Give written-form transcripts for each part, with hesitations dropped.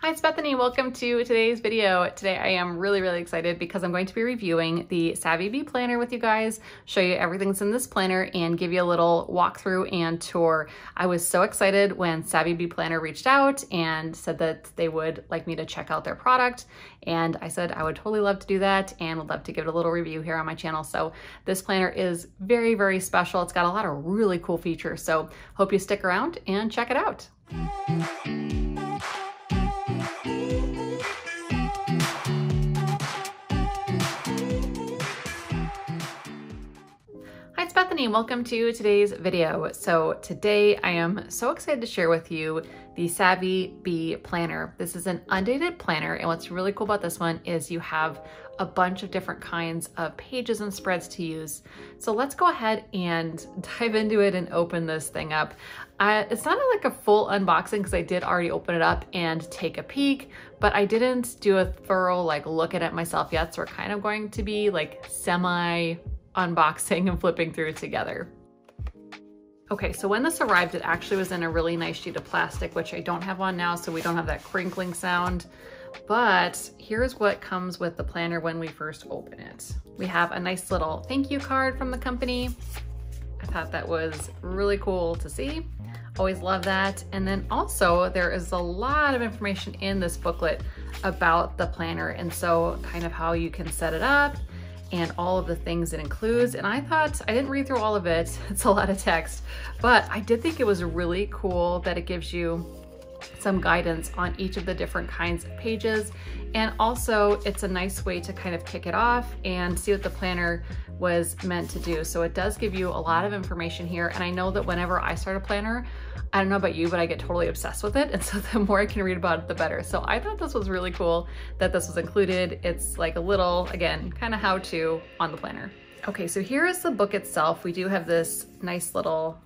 Hi, it's Bethany. Welcome to today's video. Today I am really excited because I'm going to be reviewing the Savvy Bee Planner with you guys, show you everything that's in this planner and give you a little walkthrough and tour. I was so excited when Savvy Bee Planner reached out and said that they would like me to check out their product. And I said I would totally love to do that and would love to give it a little review here on my channel. So this planner is very special. It's got a lot of really cool features. So hope you stick around and check it out. Hi, it's Bethany and welcome to today's video. So today I am so excited to share with you the Savvy Bee Planner. This is an undated planner, and what's really cool about this one is you have a bunch of different kinds of pages and spreads to use. So let's go ahead and dive into it and open this thing up. It's not like a full unboxing because I did already open it up and take a peek, but I didn't do a thorough look at it myself yet. So we're kind of going to be semi unboxing and flipping through it together. Okay, so when this arrived, it actually was in a really nice sheet of plastic, which I don't have on now, so we don't have that crinkling sound. But here's what comes with the planner when we first open it. We have a nice little thank you card from the company. I thought that was really cool to see. Always love that. And then also there is a lot of information in this booklet about the planner, and so kind of how you can set it up and all of the things it includes. And I thought, I didn't read through all of it, it's a lot of text, but I did think it was really cool that it gives you some guidance on each of the different kinds of pages. And also it's a nice way to kind of kick it off and see what the planner was meant to do. So it does give you a lot of information here. And I know that whenever I start a planner, I don't know about you, but I get totally obsessed with it. And so the more I can read about it, the better. So I thought this was really cool that this was included. It's like a little, again, kind of how-to on the planner. Okay, so here is the book itself. We do have this nice little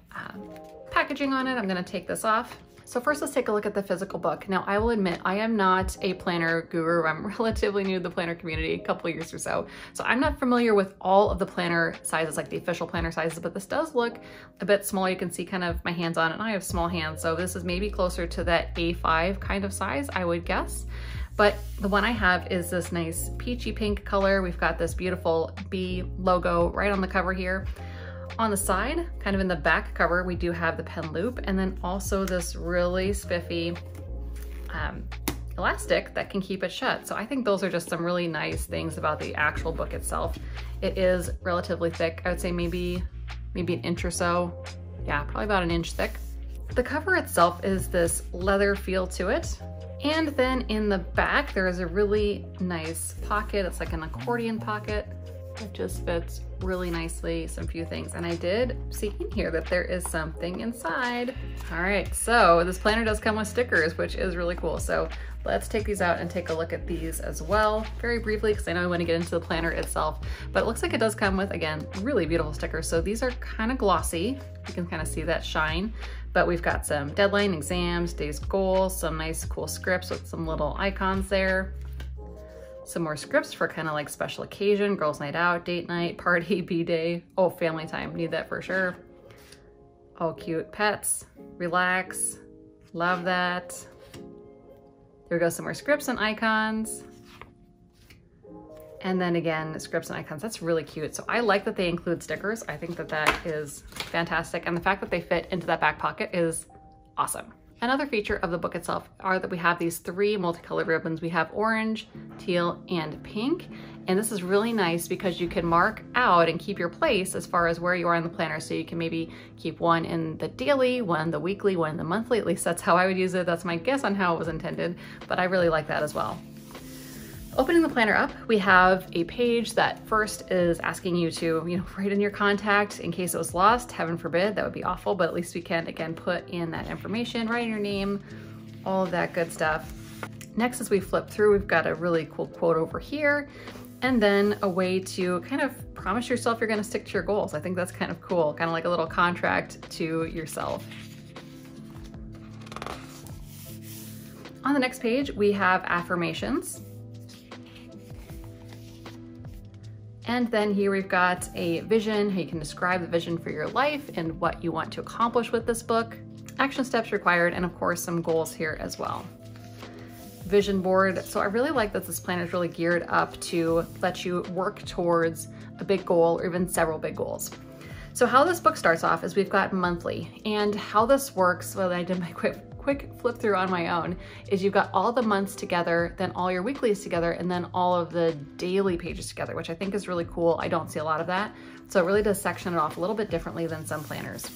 packaging on it. I'm gonna take this off. So first, let's take a look at the physical book. Now, I will admit, I am not a planner guru. I'm relatively new to the planner community, a couple of years or so. So I'm not familiar with all of the planner sizes, like the official planner sizes, but this does look a bit small. You can see kind of my hands on it, and I have small hands. So this is maybe closer to that A5 kind of size, I would guess. But the one I have is this nice peachy pink color. We've got this beautiful bee logo right on the cover here. On the side, kind of in the back cover, we do have the pen loop, and then also this really spiffy elastic that can keep it shut. So I think those are just some really nice things about the actual book itself. It is relatively thick. I would say maybe an inch or so. Yeah, probably about an inch thick. The cover itself is this leather feel to it. And then in the back, there is a really nice pocket. It's like an accordion pocket. It just fits really nicely, some few things. And I did see in here that there is something inside. All right, so this planner does come with stickers, which is really cool. So let's take these out and take a look at these as well, very briefly, because I know I want to get into the planner itself. But it looks like it does come with, again, really beautiful stickers. So these are kind of glossy. You can kind of see that shine. But we've got some deadline, exams, days goals, some nice cool scripts with some little icons there. Some more scripts for kind of like special occasion, girls' night out, date night, party, B-day. Oh, family time, need that for sure. Oh, cute. Pets, relax, love that. There we go, some more scripts and icons. And then again, scripts and icons, that's really cute. So I like that they include stickers. I think that that is fantastic. And the fact that they fit into that back pocket is awesome. Another feature of the book itself are that we have these 3 multicolored ribbons. We have orange, teal, and pink. And this is really nice because you can mark out and keep your place as far as where you are in the planner. So you can maybe keep one in the daily, one the weekly, one the monthly. At least that's how I would use it. That's my guess on how it was intended, but I really like that as well. Opening the planner up, we have a page that first is asking you to, write in your contact in case it was lost. Heaven forbid, that would be awful, but at least we can, again, put in that information, write in your name, all of that good stuff. Next, as we flip through, we've got a really cool quote over here, and then a way to kind of promise yourself you're gonna stick to your goals. I think that's kind of cool, kind of like a little contract to yourself. On the next page, we have affirmations. And then here we've got a vision, how you can describe the vision for your life and what you want to accomplish with this book, action steps required, and of course some goals here as well. vision board. So I really like that this planner is really geared up to let you work towards a big goal or even several big goals. So how this book starts off is we've got monthly, and how this works, well, I did my quick flip through on my own, is you've got all the months together, then all your weeklies together, and then all of the daily pages together, which I think is really cool. I don't see a lot of that. So it really does section it off a little bit differently than some planners.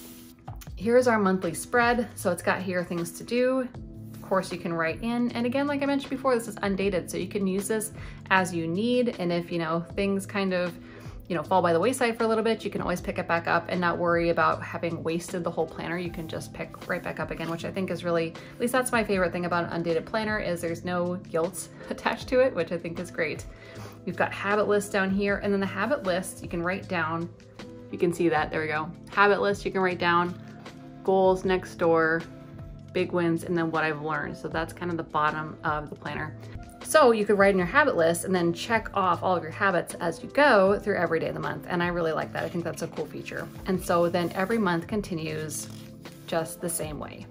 Here's our monthly spread. So it's got here things to do. Of course, you can write in. And again, like I mentioned before, this is undated. So you can use this as you need. And if, things kind of, fall by the wayside for a little bit, you can always pick it back up and not worry about having wasted the whole planner. You can just pick right back up again, which I think is really, at least that's my favorite thing about an undated planner, is there's no guilt attached to it, which I think is great. We've got habit lists down here, and then the habit list you can write down. You can see that, there we go. Habit list, you can write down goals, next door, big wins, and then what I've learned. So that's kind of the bottom of the planner. So you could write in your habit list and then check off all of your habits as you go through every day of the month. And I really like that. I think that's a cool feature. And so then every month continues just the same way.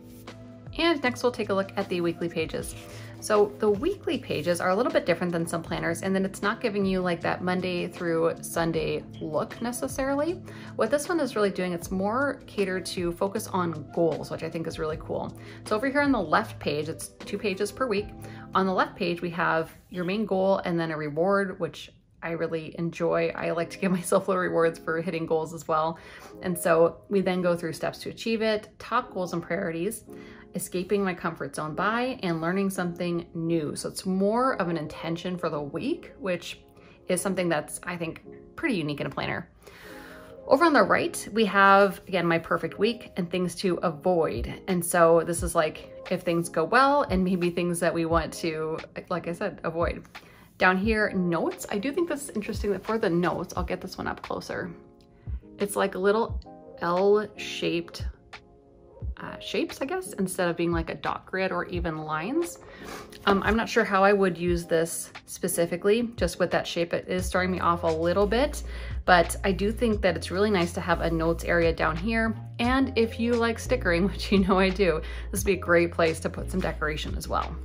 And next we'll take a look at the weekly pages. So the weekly pages are a little bit different than some planners, and then it's not giving you like that Monday through Sunday look necessarily. What this one is really doing, it's more catered to focus on goals, which I think is really cool. So over here on the left page, it's 2 pages per week. On the left page, we have your main goal and then a reward, which I really enjoy. I like to give myself little rewards for hitting goals as well. And so we then go through steps to achieve it, top goals and priorities, escaping my comfort zone by, and learning something new. So it's more of an intention for the week, which is something that's, I think, pretty unique in a planner. Over on the right, we have, again, my perfect week and things to avoid. And so this is like if things go well and maybe things that we want to, like I said, avoid. Down here, notes. I do think this is interesting that for the notes, I'll get this one up closer. It's like little L-shaped shapes, I guess, instead of being like a dot grid or even lines. I'm not sure how I would use this specifically, just with that shape. It is starting me off a little bit, but I do think that it's really nice to have a notes area down here. And if you like stickering, which you know I do, this would be a great place to put some decoration as well.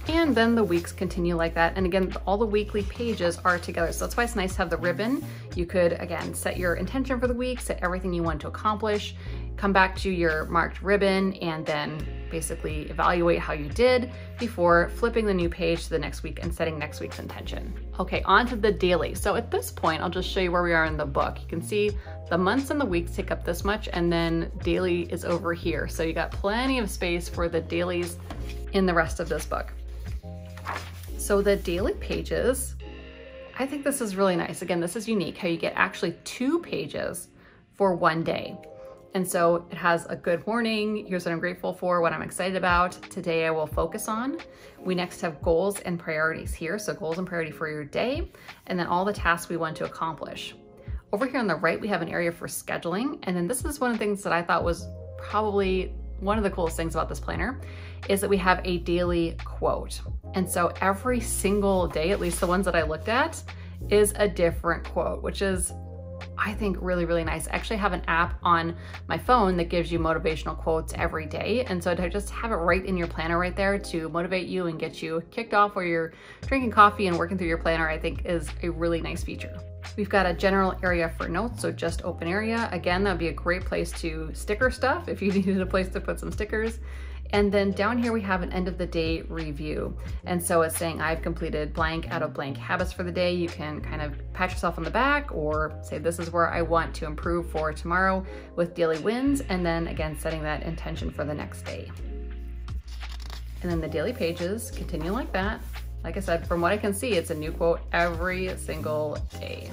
And then the weeks continue like that. And again, all the weekly pages are together. So that's why it's nice to have the ribbon. You could, again, set your intention for the week, set everything you want to accomplish, come back to your marked ribbon, and then basically evaluate how you did before flipping the new page to the next week and setting next week's intention. Okay, on to the daily. So at this point, I'll just show you where we are in the book. You can see the months and the weeks take up this much, and then daily is over here. So you got plenty of space for the dailies in the rest of this book. So the daily pages, I think this is really nice. Again, this is unique, how you get actually 2 pages for one day. And so it has a good morning. Here's what I'm grateful for, what I'm excited about. Today I will focus on. We next have goals and priorities here. So goals and priority for your day, and then all the tasks we want to accomplish. Over here on the right, we have an area for scheduling. And then this is one of the things that I thought was probably one of the coolest things about this planner, is that we have a daily quote. And so every single day, at least the ones that I looked at, is a different quote, which is, I think, really, really nice. I actually have an app on my phone that gives you motivational quotes every day. And so to just have it right in your planner right there to motivate you and get you kicked off while you're drinking coffee and working through your planner, I think is a really nice feature. We've got a general area for notes, so just open area. Again, that'd be a great place to sticker stuff if you needed a place to put some stickers. And then down here we have an end of the day review. And so it's saying I've completed blank out of blank habits for the day. You can kind of pat yourself on the back or say this is where I want to improve for tomorrow with daily wins. And then again, setting that intention for the next day. And then the daily pages continue like that. Like I said, from what I can see, it's a new quote every single day.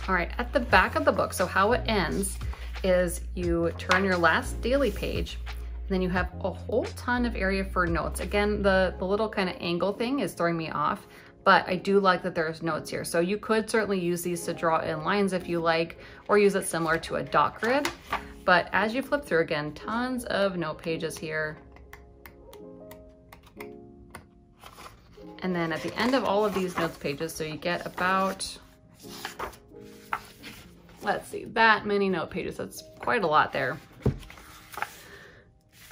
All right, at the back of the book, so how it ends is you turn your last daily page, and then you have a whole ton of area for notes. Again, the little kind of angle thing is throwing me off, but I do like that there's notes here. So you could certainly use these to draw in lines if you like, or use it similar to a dot grid. But as you flip through, again, tons of note pages here. And then at the end of all of these notes pages, so you get about, let's see, that many note pages. That's quite a lot there.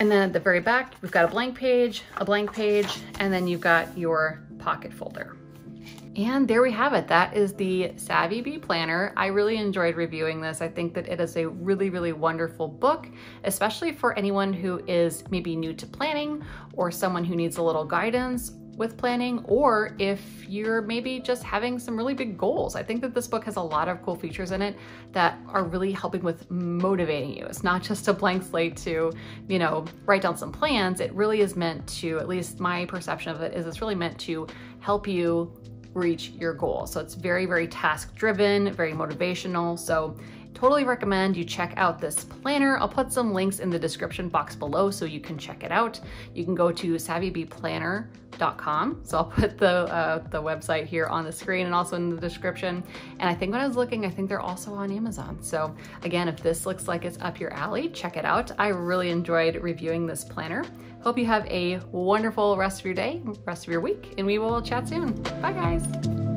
And then at the very back, we've got a blank page, and then you've got your pocket folder. And there we have it. That is the Savvy Bee Planner. I really enjoyed reviewing this. I think that it is a really, really wonderful book, especially for anyone who is maybe new to planning or someone who needs a little guidance with planning, or if you're maybe just having some really big goals. I think that this book has a lot of cool features in it that are really helping with motivating you. It's not just a blank slate to, you know, write down some plans. It really is meant to, at least my perception of it is, it's really meant to help you reach your goal. So it's very, very task driven, very motivational. So totally recommend you check out this planner. I'll put some links in the description box below so you can check it out. You can go to savvybeeplanner.com. So I'll put the website here on the screen and also in the description. And I think when I was looking, I think they're also on Amazon. So again, if this looks like it's up your alley, check it out. I really enjoyed reviewing this planner. Hope you have a wonderful rest of your day, rest of your week, and we will chat soon. Bye guys.